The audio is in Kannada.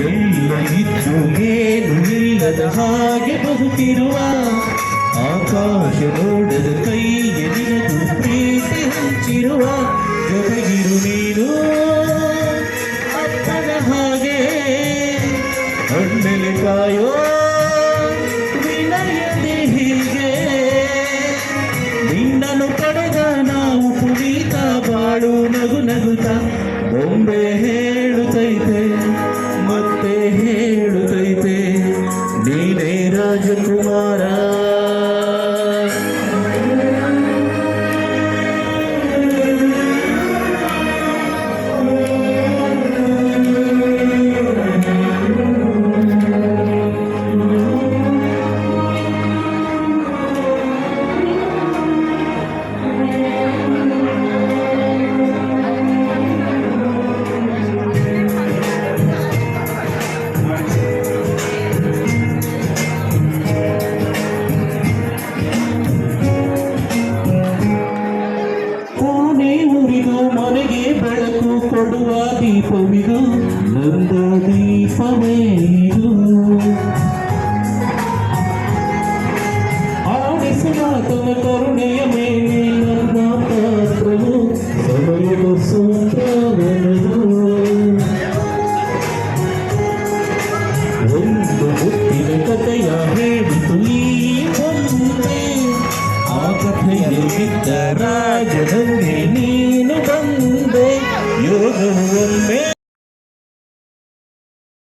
ಎಲ್ಲ ಇದ್ದು ಏನು ಇಲ್ಲದ ಹಾಗೆ ಬದುಕಿರುವ ಆಕಾಶ ನೋಡದ ಕೈಗೆ ನಿನದು ಪ್ರೀತಿ ಹಂಚಿರುವ ಜೊತೆಗಿರು ನೀನು ಅಪ್ಪನ ಹಾಗೆ ಹಣ್ಣೆಲೆ ಕಾಯೋ ವಿನಯದೆ ಹೀಗೆ ನಿನ್ನನ್ನು ಪಡೆದ ನಾವು ಪುನೀತ ಬಾಳು ನಗು ನಗುತ್ತ ಬೊಂಬೆ ಹೇಳುತ್ತೈತೆ ಮತ್ತೆ ಹೇಳುತ್ತೈತೆ ನೀನೇ ರಾಜಕುಮಾರ. ಮನೆಗೆ ಬೆಳಕು ಕೊಡುವ ದೀಪವಿದು ನಂದ ದೀಪವೇ